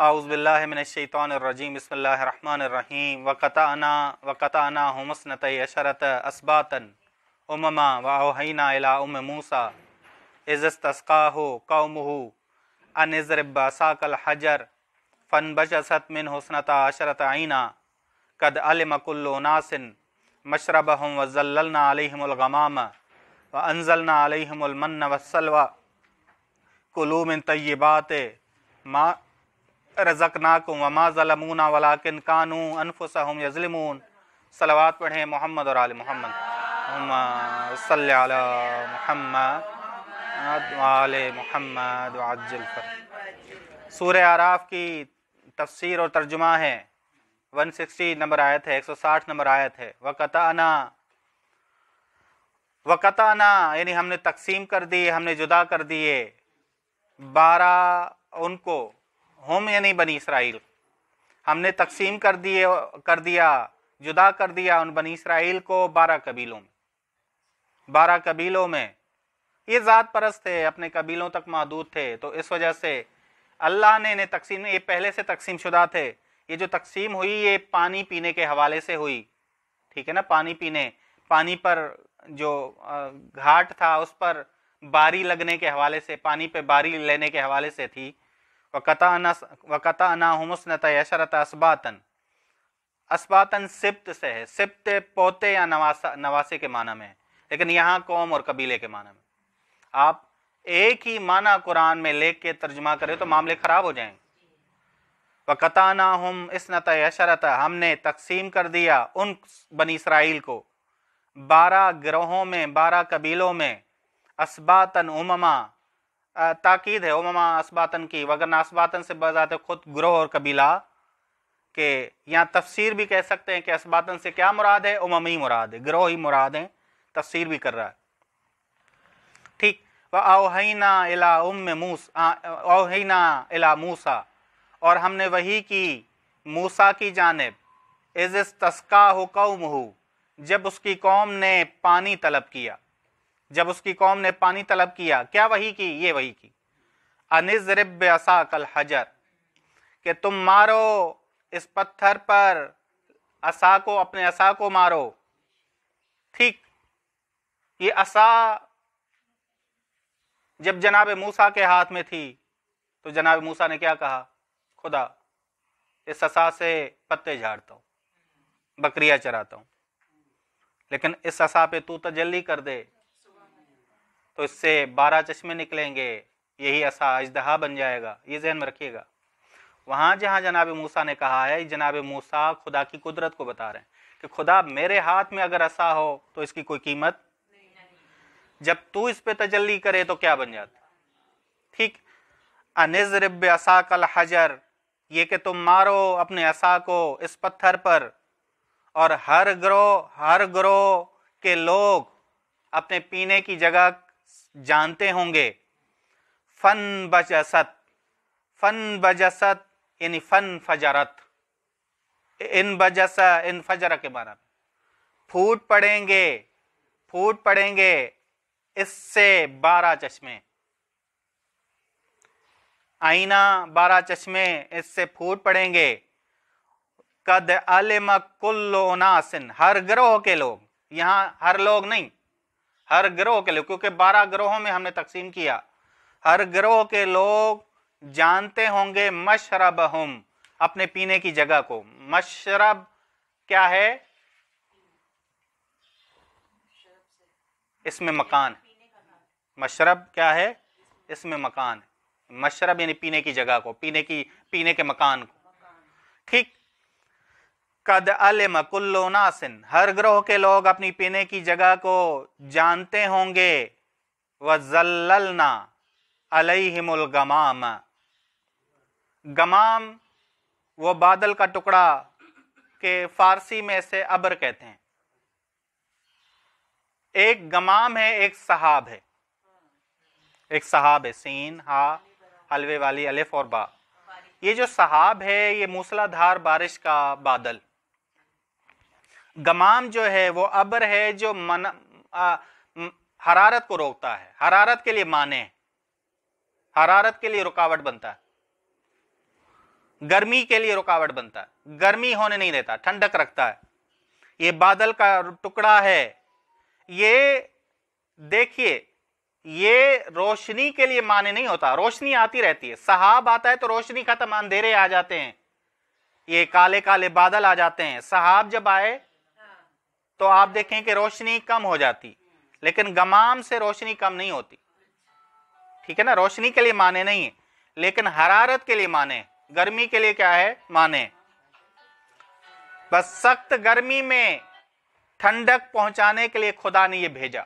اعوذ باللہ من الشیطان الرجیم بسم اللہ الرحمن الرحیم وقطعنا اثنتي عشرة اسباطا امما واوحینا الی ام موسیٰ اذ استسقاه قومه ان اضرب بعصاک الحجر فانبجست منه اثنتا عشرة عینا قد علم كل اناس مشربهم وظللنا علیہم الغمام وانزلنا علیہم المن والسلوى کلوا من طیبات ما رزقناکم وما ظلمونا ولکن کانوا انفسهم یظلمون۔ صلوات پڑھیں محمد اور آل محمد، اللہم صلی علی محمد وآل محمد وعجل فرج۔ سورہ اعراف کی تفسیر اور ترجمہ ہے 160 نمبر آیت ہے، 160 نمبر آیت ہے۔ وقطعنا یعنی ہم نے تقسیم کر دیے، ہم نے جدا کر دیے 12 ان کو، ہم یعنی بنی اسرائیل، ہم نے تقسیم کر دیا جدا کر دیا ان بنی اسرائیل کو 12 قبیلوں میں۔ 12 قبیلوں میں یہ ذات پرست تھے، اپنے قبیلوں تک محدود تھے، تو اس وجہ سے اللہ نے انہیں تقسیم، یہ پہلے سے تقسیم شدہ تھے۔ یہ جو تقسیم ہوئی یہ پانی پینے کے حوالے سے ہوئی، ٹھیک ہے نا، پانی پر جو گھاٹ تھا اس پر باری لگنے کے حوالے سے، پانی پہ باری لینے کے حوالے سے تھی۔ وقطعناہم اثنتي عشرة اسباطا، اسباطن سبت سے ہے، سبت پوتے یا نواسے کے معنی میں ہے، لیکن یہاں قوم اور قبیلے کے معنی میں۔ آپ ایک ہی معنی قرآن میں لے کے ترجمہ کرے تو معاملے خراب ہو جائیں۔ وقطعناہم اثنتي عشرة، ہم نے تقسیم کر دیا ان بنی اسرائیل کو 12 گروہوں میں، 12 قبیلوں میں، اسباطن امما، تاکید ہے امما اسباطن کی، وگرنہ اسباطن سے بذات خود گروہ اور قبیلہ، کہ یہاں تفسیر بھی کہہ سکتے ہیں کہ اسباطن سے کیا مراد ہے، اممی مراد ہے، گروہ ہی مراد ہیں، تفسیر بھی کر رہا ہے، ٹھیک۔ وَأَوْحَيْنَا إِلَىٰ أُمِّ مُوسَىٰ، أَوْحَيْنَا إِلَىٰ مُوسَىٰ، اور ہم نے وحی کی موسیٰ کی جانب، اِذِ اسْتَسْقَاهُ قَوْمُهُ، جب اس کی قوم نے پانی طلب کیا، جب اس کی قوم نے پانی طلب کیا، کیا وحی کی؟ یہ وحی کی، أَنِ اضْرِب بِعَصَاكَ الْحَجَرَ، کہ تم مارو اس پتھر پر عصا کو، اپنے عصا کو مارو، ٹھیک۔ یہ عصا جب جناب موسیٰ کے ہاتھ میں تھی تو جناب موسیٰ نے کیا کہا؟ خدا اس عصا سے پتے جھاڑتا ہوں، بکریاں چراتا ہوں، لیکن اس عصا پہ تو تجلی کر دے تو اس سے 12 چشمے نکلیں گے، یہی عصا اژدہا بن جائے گا۔ یہ ذہن میں رکھیے گا۔ وہاں جہاں جناب موسیٰ نے کہا ہے، جناب موسیٰ خدا کی قدرت کو بتا رہے ہیں کہ خدا میرے ہاتھ میں اگر عصا ہو تو اس کی کوئی قیمت، جب تو اس پہ تجلی کرے تو کیا بن جاتا، ٹھیک۔ أَنِ اضْرِب بِعَصَاكَ الْحَجَرَ، یہ کہ تم مارو اپنے عصا کو اس پتھر پر، اور ہر گروہ کے لوگ اپنے پینے کی جگہ جانتے ہوں گے۔ فن بجست یعنی فن فجرت، ان بجسا ان فجر کے معنی پھوٹ پڑیں گے اس سے 12 چشمے، آئینہ 12 چشمے اس سے پھوٹ پڑیں گے۔ قد علم کل اناس، ہر گروہ کے لوگ، یہاں ہر لوگ نہیں، ہر گروہ کے لوگ، کیونکہ 12 گروہوں میں ہم نے تقسیم کیا، ہر گروہ کے لوگ جانتے ہوں گے مشربہم، اپنے پینے کی جگہ کو۔ مشرب کیا ہے؟ اس میں مکان ہے۔ مشرب کیا ہے؟ اس میں مکان ہے۔ مشرب یعنی پینے کی جگہ کو، پینے کے مکان کو، ٹھیک۔ قد علم کل اناس، ہر گروہ کے لوگ اپنی پینے کی جگہ کو جانتے ہوں گے۔ وَظَلَّلْنَا عَلَيْهِمُ الْغَمَامَ، غمام وہ بادل کا ٹکڑا کہ فارسی میں اسے ابر کہتے ہیں۔ ایک غمام ہے، ایک سحاب ہے، ایک سحاب ہے، سین ہا حلوے والی الف اور با۔ یہ جو سحاب ہے یہ موسلا دھار بارش کا بادل۔ غمام جو ہے وہ ابر ہے جو حرارت کو روکتا ہے، حرارت کے لیے مانع ہے، حرارت کے لیے رکاوٹ بنتا ہے۔ गर्मी के लिए रुकावट बनता है, गर्मी होने नहीं देता, ठंडक रखता है। ये बादल का टुकड़ा है, ये देखिए ये रोशनी के लिए माने नहीं होता, रोशनी आती रहती है। सहाब आता है तो रोशनी खत्म, अंधेरे आ जाते हैं, ये काले काले बादल आ जाते हैं। सहाब जब आए तो आप देखें कि रोशनी कम हो जाती, लेकिन गमाम से रोशनी कम नहीं होती, ठीक है ना। रोशनी के लिए माने नहीं है, लेकिन हरारत के लिए माने, गर्मी के लिए क्या है, माने। बस सख्त गर्मी में ठंडक पहुंचाने के लिए खुदा ने ये भेजा।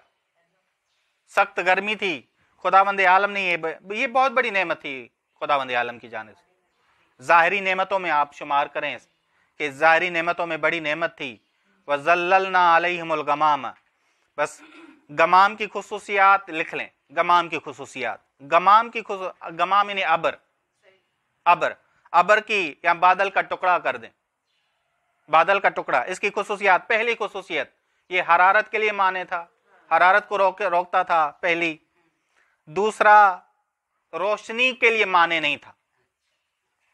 सख्त गर्मी थी, खुदावंद आलम ने ये बहुत बड़ी नेमत थी खुदावंद आलम की जानिब से। ज़ाहिरी नेमतों में आप शुमार करें कि ज़ाहिरी नेमतों में बड़ी नेमत थी। वज़ल्ललना अलैहिमुल गमाम, बस गमाम की खुसूसियात लिख लें। गमाम की खुसूसियात, गमाम यानी अबर, अबर की या बादल का टुकड़ा कर दें, बादल का टुकड़ा। इसकी खुसूसियात, पहली खुसूसियत ये हरारत के लिए माने था, हरारत को रोकता था पहली। दूसरा, रोशनी के लिए माने नहीं था।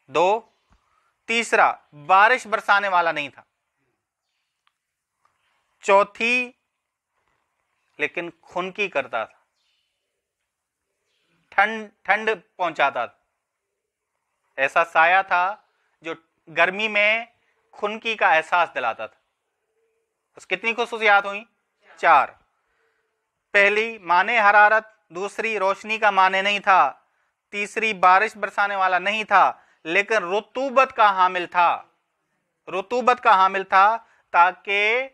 दो, तीसरा, बारिश बरसाने वाला नहीं था। चौथी, लेकिन खुनकी करता था, ठंड पहुंचाता था। ऐसा साया था जो गर्मी में खुनकी का एहसास दिलाता था। बस कितनी खुसूसियात हुई, 4। पहली, माने हरारत। दूसरी, रोशनी का माने नहीं था। तीसरी, बारिश बरसाने वाला नहीं था, लेकिन रुतूबत का हामिल था, रुतूबत का हामिल था, ताकि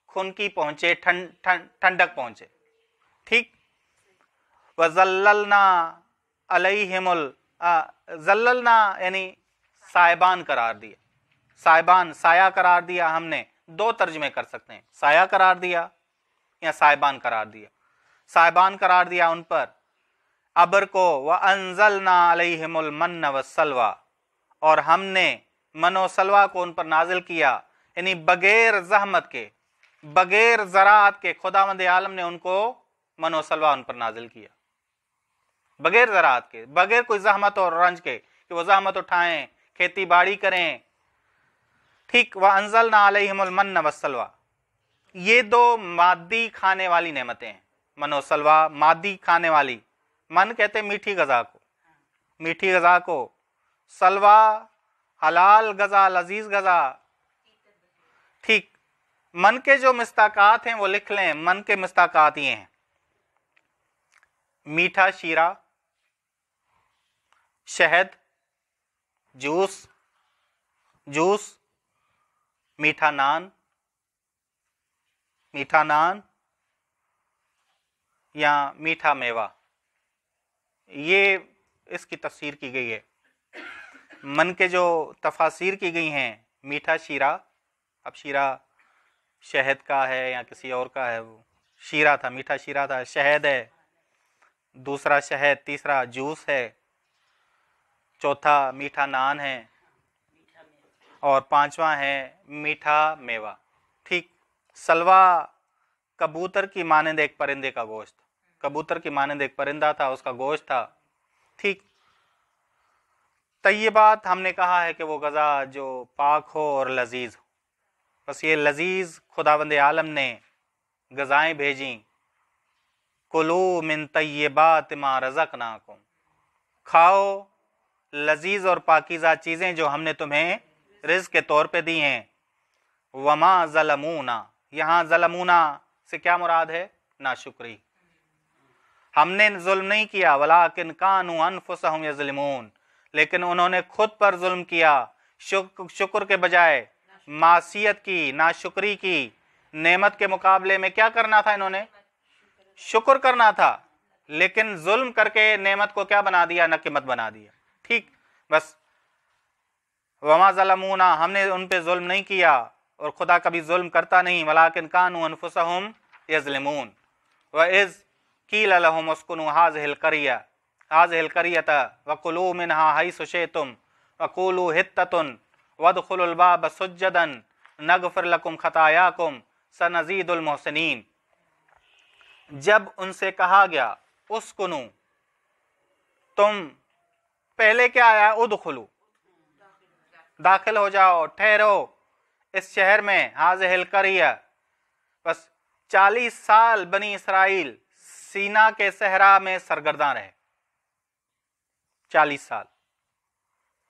खुनकी पहुंचे, ठंडक पहुंचे। ठीक। वज़ल्ललना अलैहिमुल, ज़ल्ललना यानी सायबान करार दिया, सायबान साया करार दिया हमने। 2 तर्जमे कर सकते हैं, साया करार दिया या सायबान करार दिया। सायबान करार दिया उन पर, अबर को। व अंजलना अलैहिमुल मन्न वस्सलवा, और हमने मनो सलवा को उन पर नाजिल किया, यानी बगैर जहमत के, बगैर ज़राअत के खुदावंद आलम ने उनको मनो सलवा उन पर नाजिल किया, बगैर ज़राअत के, बगैर कोई जहमत और रंज के कि वो जहमत उठाएं, खेती बाड़ी करें। ठीक। व अंजलना अलैहिमुल मन्न वस्सलवा, ये 2 मादी खाने वाली नेमतें हैं। मनो सलवा मादी खाने वाली, मन कहते हैं मीठी गज़ा को, मीठी गज़ा को। सलवा हलाल गज़ा, लजीज गज़ा। ठीक। मन के जो मिस्ताकात हैं वो लिख लें। मन के मिस्ताकात ये हैं: मीठा शीरा, शहद, जूस, मीठा नान या मीठा मेवा। ये इसकी तफसीर की गई है। मन के जो तफासीर की गई हैं, मीठा शीरा, अब शीरा शहद का है या किसी और का है, वो शीरा था, मीठा शीरा था। शहद है, दूसरा शहद, तीसरा जूस है, चौथा मीठा नान है, और 5वां है मीठा मेवा। ठीक। सलवा कबूतर की मानंद एक परिंदे का गोश्त, कबूतर की मानंद एक परिंदा था, उसका गोश्त था। ठीक। तय्यबात हमने कहा है कि वो गज़ा जो पाक हो और लजीज हो। बस ये लजीज खुदावंद आलम ने गज़ाएं भेजी। कुलू मिन तय्यबात मा रज़क़नाकुम, खाओ लजीज और पाकीज़ा चीज़ें जो हमने तुम्हें रिज़्क़ के तौर पे दी हैं। वमा ज़लमूना, यहाँ ज़लमूना से क्या मुराद है, नाशुक्री। हमने जुल्म नहीं किया, वलाकिन कानू अनफुसहुम यज़लिमून, लेकिन उन्होंने खुद पर जुल्म किया। शुक्र के बजाय मासियत की, नाशुक्री की। नेमत के मुकाबले में क्या करना था इन्होंने, शुक्र करना था, लेकिन जुल्म करके नेमत को क्या बना दिया, नक़मत बना दिया। ठीक। बस वमा ज़लमूना, हमने उन पे जुल्म नहीं किया, और खुदा कभी जुल्म करता नहीं। वलाकिन कानू अनफुसहुम यज़लिमून। व इज़ कील लहुम उस्कुनू हाज़िहिल क़रियता वकुलू मिन्हा हैसु शिअ्तुम वक़ूलू हित्ततुन वदख़ुलुल बाब सुज्जदन नग़फ़िर लकुम ख़तायाकुम सनज़ीदुल मुहसिनीन। जब उनसे कहा गया उस्कुनू, तुम, पहले क्या आया, उदखुलू, दाखिल हो जाओ, ठहरो इस शहर में, हाज़िहिल क़रिया। बस 40 साल बनी इसराइल सीना के सहरा में सरगर्दां रहे। 40 साल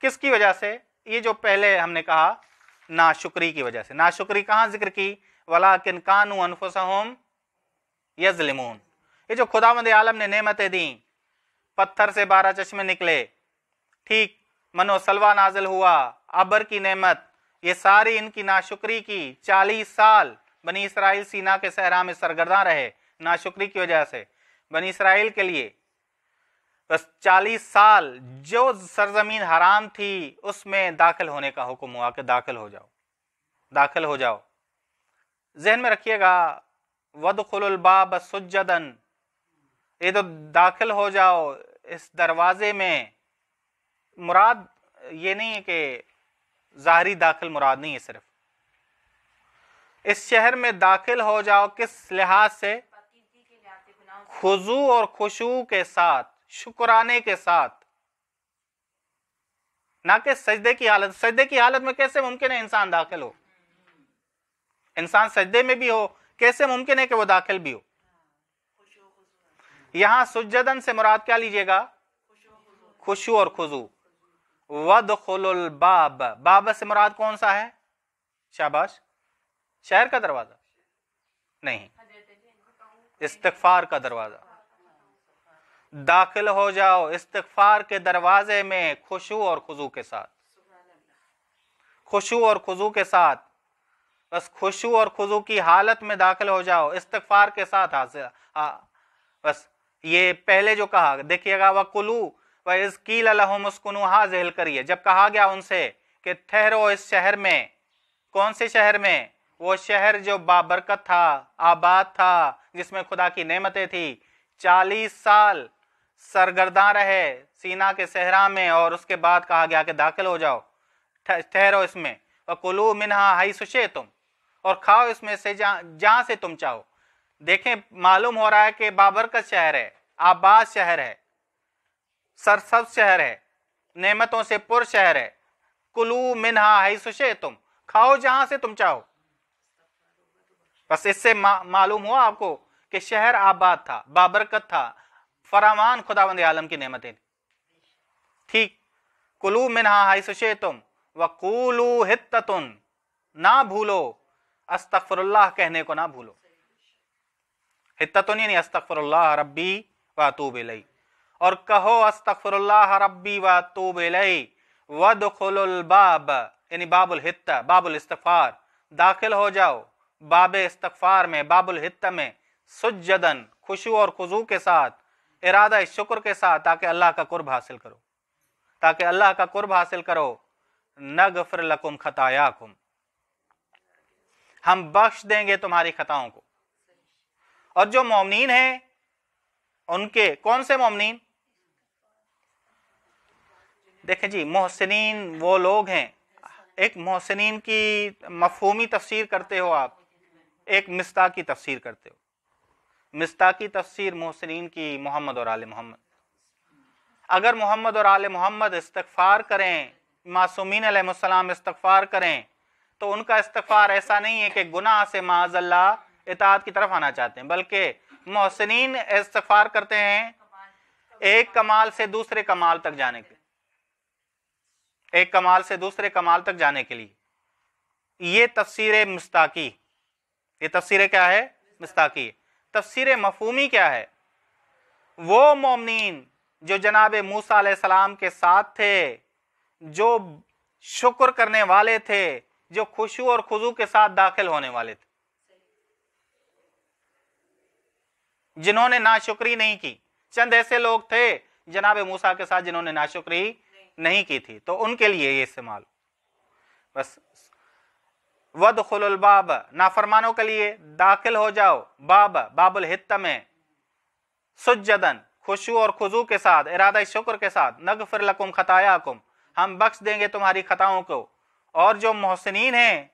किसकी वजह से? ये जो पहले हमने कहा नाशुक्री की वजह से। नाशुक्री कहाँ जिक्र की? वलाकिन कानू अनफुसहुम यज़लिमून। ये जो खुदावंद आलम ने नेमतें दी, पत्थर से 12 चश्मे निकले, ठीक, मनो सलवा नाजिल हुआ, अबर की नेमत, ये सारी इनकी नाशुक्री की। 40 साल बनी इसराइल सीना के सहरा में सरगर्दां रहे नाशुक्री की वजह से। बनी इसराइल के लिए बस 40 साल जो सरजमीन हराम थी उसमें दाखिल होने का हुक्म हुआ कि दाखिल हो जाओ, दाखिल हो जाओ। जहन में रखिएगा, वदखुलुल बाब सुज्जदन, ये तो दाखिल हो जाओ इस दरवाजे में, मुराद ये नहीं है कि ज़ाहरी दाखिल मुराद नहीं है, सिर्फ इस शहर में दाखिल हो जाओ किस लिहाज से? खुजू और खुशू के साथ, शुक्राने के साथ, ना कि सजदे की हालत। सजदे की हालत में कैसे मुमकिन है इंसान दाखिल हो? इंसान सजदे में भी हो, कैसे मुमकिन है कि वो दाखिल भी हो? यहां सुज्जदन से मुराद क्या लीजिएगा? खुशू और खुजू। वदखुलुल बाब, बाब से मुराद कौन सा है? शाबाश, शहर का दरवाजा नहीं, इस्तिगफार का दरवाजा। दाखिल हो जाओ इस्तिगफार के दरवाजे में खुशू और खुजू के साथ, खुशू और खुजू के साथ। बस खुशू और खुजू की हालत में दाखिल हो जाओ इस्तिगफार के साथ। हासिल बस ये पहले जो कहा, देखिएगा, वकुलू व इज़ क़ील लहुम उस्कुनू हाज़िहिल क़रिया, जब कहा गया उनसे कि ठहरो इस शहर में। कौन से शहर में? वो शहर जो बाबरकत था, आबाद था, जिसमें खुदा की नेमतें थी। 40 साल सरगर्दां रहे सीना के सहरा में, और उसके बाद कहा गया कि दाखिल हो जाओ, ठहरो इसमें। वकुलू मिन्हा हैसु शिअ्तुम, और खाओ इसमें से जहां से तुम चाहो। देखें, मालूम हो रहा है कि बाबरकत शहर है, आबाद शहर है, सरसब्ज शहर है, नेमतों से पुर शहर है। कुलू मिन्हा हैसु शिअ्तुम, खाओ जहां से तुम चाहो। बस इससे मालूम हुआ आपको कि शहर आबाद था, बाबरकत था, फरामान खुदावंद आलम की नेमतें थी। ठीक, कुलू मिन्हा हैसु शिअ्तुम वक़ूलू हित्ततुन, ना भूलो अस्तगफिरुल्लाह कहने को, ना भूलो। हित्ततुन यानी अस्तगफिरुल्लाह रब्बी व अतूबु इलैहि, और कहो अस्तगफिरुल्लाह रब्बी व अतूबु इलैहि। वदखुलुल बाब यानी बाबुल हित्ता, बाबुल इस्तिगफार, दाखिल हो जाओ बाबे इस्तिगफार में, बाबुल हित्ता में, सुज्जदन, खुशू और खुजू के साथ, इरादा शुक्र के साथ, ताकि अल्लाह का कुर्ब हासिल करो, ताकि अल्लाह का कुर्ब हासिल करो। नगफिर लकुम खतायाकुम, हम बख्श देंगे तुम्हारी खताओं को। और जो मोमिनीन हैं उनके, कौन से मोमिनीन? देखें जी, मोहसिनीन वो लोग हैं, एक मोहसिनीन की मफहूमी तफसीर करते हो आप, एक मिस्ताकी तफसीर करते हो। मिस्ताकी तफसीर मोहसिनीन की मोहम्मद और आले मोहम्मद। अगर मोहम्मद और आले मोहम्मद इस्तिगफार करें, मासूमीन अलैहिस्सलाम इस्तिगफार करें, तो उनका इस्तिगफार ऐसा नहीं है कि गुनाह से माअज़ल्लाह इताअत की तरफ आना चाहते हैं, बल्कि मोहसिनीन इस्तिगफार करते हैं एक कमाल से दूसरे कमाल तक जाने के, एक कमाल से दूसरे कमाल तक जाने के लिए। ये तफसीर मिस्ताकी, ये तफसीर क्या है? मिस्ताकी। तफसीर मफहूमी क्या है? वो मोमिनीन जो जनाब मूसा अलैहिस्सलाम के साथ थे, जो शुक्र करने वाले थे, जो खुशू और खुजू के साथ दाखिल होने वाले थे, जिन्होंने नाशुक्री नहीं की। चंद ऐसे लोग थे जनाब मूसा के साथ जिन्होंने नाशुक्री नहीं की थी, तो उनके लिए ये इस्तेमाल। बस वदखुलुल बाब, नाफरमानों के लिए दाखिल हो जाओ बाब, बाबुल हित्ता में, सुज्जदन, खुशू और खुजू के साथ, इरादा शुक्र के साथ। नगफिर लकुम खतायाकुम, हम बख्श देंगे तुम्हारी खताओं को। और जो मोहसिनीन हैं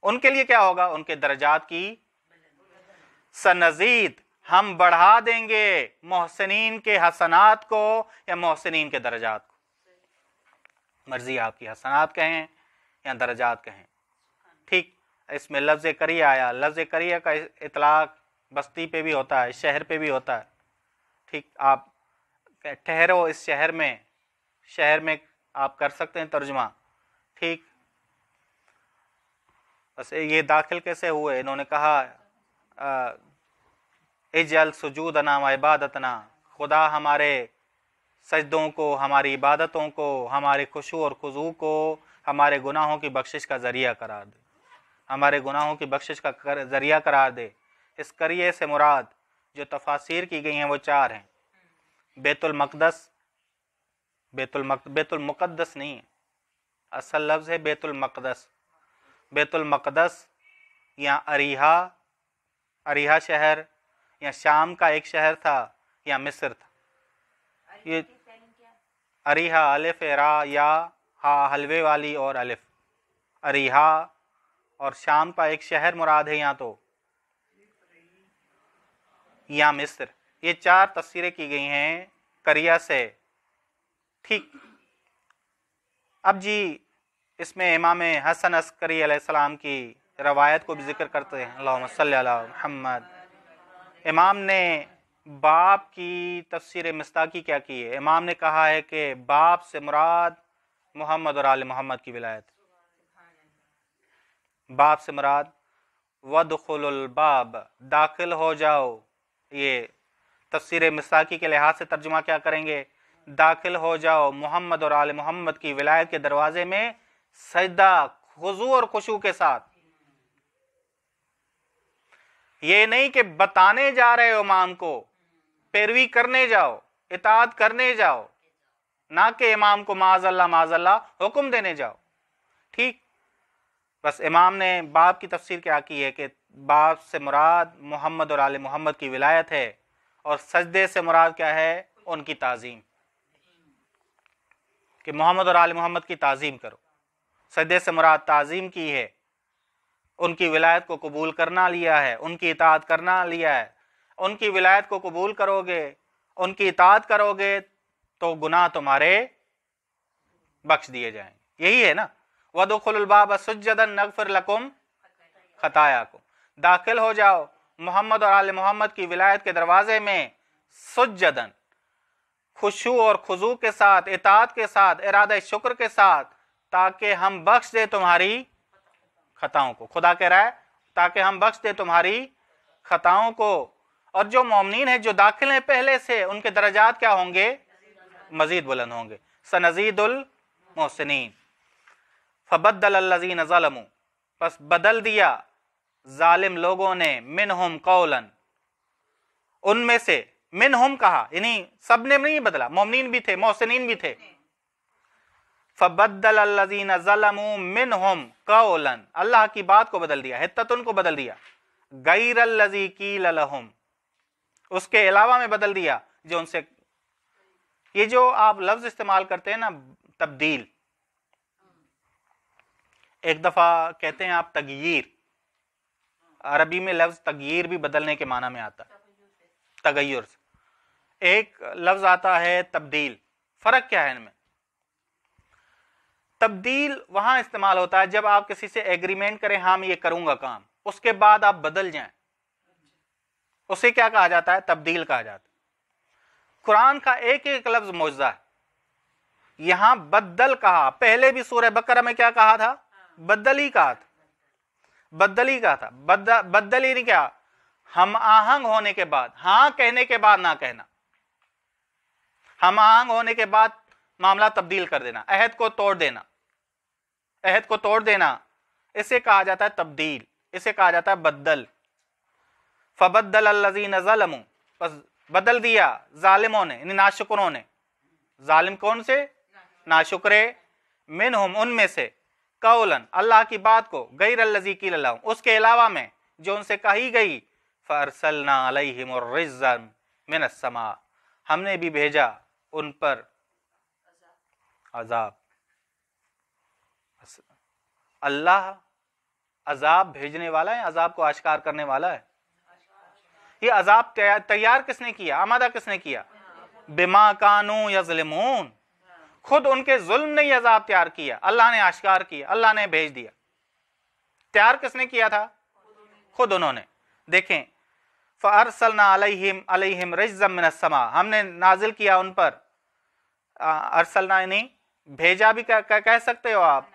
उनके लिए क्या होगा? उनके दर्जात की सनजीद, हम बढ़ा देंगे मोहसिनीन के हसनात को या मोहसिनीन के दर्जात को। مرضی आपकी, हसनात कहें या दरजात कहें. ठीक, इसमें लफ्ज़ करिया आया. लफ्ज़ करिया का इतलाक बस्ती पे भी होता है, शहर पे भी होता है. ठीक, आप ठहरो इस शहर में आप कर सकते हैं तर्जुमा. ठीक, बस ये दाखिल कैसे हुए, इन्होंने कहा इजल सुजूदना व इबादतना, खुदा हमारे सजदों को, हमारी इबादतों को, हमारे खुशू और खुजू को हमारे गुनाहों की बख्शिश का ज़रिया करार दे, हमारे गुनाहों की बख्शिश का ज़रिया करार दे. इस करिए से मुराद जो तफासिर की गई हैं वो 4 हैं. बैतुल मक़दस, बैतुल मुक़द्दस नहीं है, असल लफ्ज़ है बैतुल मक़दस. बैतुल मक़दस या अरीहा शहर, या शाम का एक शहर था, या मिस्र था. ये अरीहा, अलिफ रा या हा हलवे वाली और अलिफ, अरीहा और शाम का एक शहर मुराद है, या मिस्र. ये 4 तफसीरें की गई हैं करिया से. ठीक, अब जी इसमें इमाम हसन अस्करी अलैहिस्सलाम की रवायत को भी जिक्र करते हैं. अल्लाहुम्मा सल्ली अला मुहम्मद. इमाम ने बाप की तफसीर मिस्ताकी क्या की है? इमाम ने कहा है कि बाप से मुराद मोहम्मद और आले मोहम्मद की विलायत. बाप से मुराद वदखुलुल बाब, दाखिल हो जाओ. ये तफसीर मिस्ताकी के लिहाज से तर्जुमा क्या करेंगे? दाखिल हो जाओ मोहम्मद और आले मोहम्मद की विलायत के दरवाजे में सजदा, खुजू और खुशू के साथ. ये नहीं कि बताने जा रहे हो इमाम को, पैरवी करने जाओ, इताअत करने जाओ, ना कि इमाम को माज़अल्लाह हुक्म देने जाओ. ठीक, बस इमाम ने बाप की तफसीर क्या की है कि बाप से मुराद मोहम्मद और आले मोहम्मद की विलायत है, और सजदे से मुराद क्या है? उनकी ताज़ीम, कि मोहम्मद और आले मोहम्मद की ताज़ीम करो. सजदे से मुराद ताज़ीम की है, उनकी विलायत को कबूल करना लिया है, उनकी इताअत करना लिया है. उनकी विलायत को कबूल करोगे, उनकी इताअत करोगे तो गुनाह तुम्हारे बख्श दिए जाएंगे. यही है ना, वदखुलुल बाब सुज्जदन नगफिर लकुम खतायाकुम. दाखिल हो जाओ मोहम्मद और आले मोहम्मद की विलायत के दरवाजे में सुज्जदन, खुशू और खुजू के साथ, इताअत के साथ, इरादा शुक्र के साथ, ताकि हम बख्श दे तुम्हारी खताओं को. खुदा कह रहा है ताकि हम बख्श दे तुम्हारी खताओं को. और जो मोमिनीन है, जो दाखिल हैं पहले से, उनके दरजात क्या होंगे? मजीद बुलंद होंगे. सनज़ीदुल मोहसिनीन. फबद्दल अल्लज़ीन ज़लमू, बस बदल दिया जालिम लोगों ने, मिनहुम कौलन, उनमें से. मिनहुम कहा यानी सब ने नहीं बदला, मोमिनीन भी थे, मोहसिनीन भी थे. फबद्दल अल्लज़ीन ज़लमू मिनहुम कौलन, अल्लाह की बात को बदल दिया, हित्ततुन को बदल दिया. गैरल्लज़ी कील लहुम, उसके अलावा में बदल दिया जो उनसे. ये जो आप लफ्ज इस्तेमाल करते हैं ना, तब्दील, एक दफा कहते हैं आप तगयीर, अरबी में लफ्ज तगयीर भी बदलने के माना में आता है, तगय्युर से. एक लफ्ज आता है तब्दील. फर्क क्या है इनमें? तब्दील वहां इस्तेमाल होता है जब आप किसी से एग्रीमेंट करें, हाँ मैं ये करूंगा काम, उसके बाद आप बदल जाएं, उसे क्या कहा जाता है? तब्दील कहा जाता है. कुरान का एक एक लफ्ज मौजज़ा है. यहां बदल कहा, पहले भी सूरह बकरा में क्या कहा था? बदल ही कहा था, बदल ही कहा था. बदल ही नहीं क्या? हम आहंग होने के बाद, हाँ कहने के बाद ना कहना, हम आहंग होने के बाद मामला तब्दील कर देना, अहद को तोड़ देना, अहद को तोड़ देना, इसे कहा जाता है तब्दील, इसे कहा जाता है बदल. फबद्दल अल्लज़ीन ज़लमू, बस बदल दिया जालिमों ने, यानी नाशुकरों ने. जालिम कौन से? नाशुकरे. मिनहुम, उनमें से, कौलन, अल्लाह की बात को, गैरल्लज़ी कील लहुम, उसके अलावा में जो उनसे कही गई. फअरसलना अलैहिमुर रिज़्ज़न मिनस समा, हमने भी भेजा उन पर अजाब. अल्लाह अजाब भेजने वाला है, अजाब को आश्कार करने वाला है. ये अजाब तैयार किसने किया, आमादा किसने किया? बिमा कानू यज़लिमून, خود ان کے ظلم نے یہ عذاب تیار کیا، اللہ نے آشکار کیا، اللہ نے بھیج دیا۔ تیار کس نے کیا تھا؟ خود انہوں نے۔ دیکھیں فَأَرْسَلْنَا عَلَيْهِمْ رِجْزًا مِّنَ السَّمَاءِ، ہم نے نازل کیا ان پر، ارسلنا یعنی بھیجا بھی کہہ سکتے ہو آپ،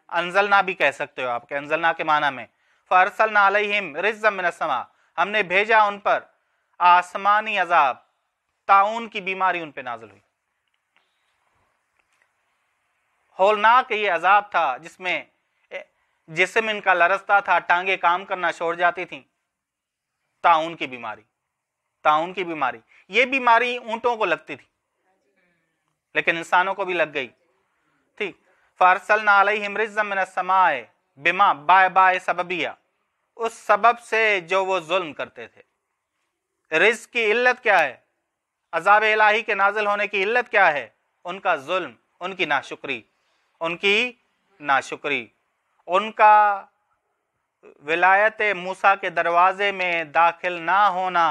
انزلنا بھی کہہ سکتے ہو آپ، کہ انزلنا کے معنی میں فَأَرْسَلْنَا عَلَيْهِمْ رِجْزًا مِّنَ السَّمَاءِ، ہم نے بھیجا ان پر آسمانی عذاب، طاعون کی بیماری ان پہ نازل ہوئی۔ ہولناک یہ عذاب تھا جس میں جسم ان کا لرزتا تھا، ٹانگیں کام کرنا چھوڑ جاتی تھیں۔ طاعون کی بیماری، طاعون کی بیماری، یہ بیماری اونٹوں کو لگتی تھی لیکن انسانوں کو بھی لگ گئی تھی۔ فَأَرْسَلْنَا عَلَيْهِمْ رِجْزًا مِّنَ السَّمَاءِ بِمَا بائے سببیہ، اس سبب سے جو وہ ظلم کرتے تھے۔ رزق کی علت کیا ہے؟ عذاب الہی کے نازل ہونے کی علت کیا ہے؟ ان کا ظلم، ان کی ناشکری، ان کی ناشکری، ان کا ولایت موسیٰ کے دروازے میں داخل نہ ہونا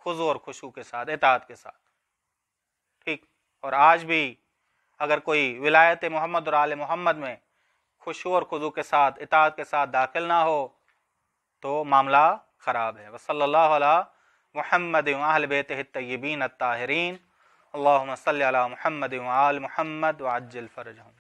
خضوع اور خشوع کے ساتھ، اطاعت کے ساتھ۔ ٹھیک، اور آج بھی اگر کوئی ولایت محمد اور آل محمد میں خشوع اور خضوع کے ساتھ، اطاعت کے ساتھ داخل نہ ہو تو معاملہ خراب ہے۔ وصلی اللہ علی محمد وآل بیتہ الطیبین الطاہرین، اللہم صلی علی محمد وآل محمد وعجل فرجہم۔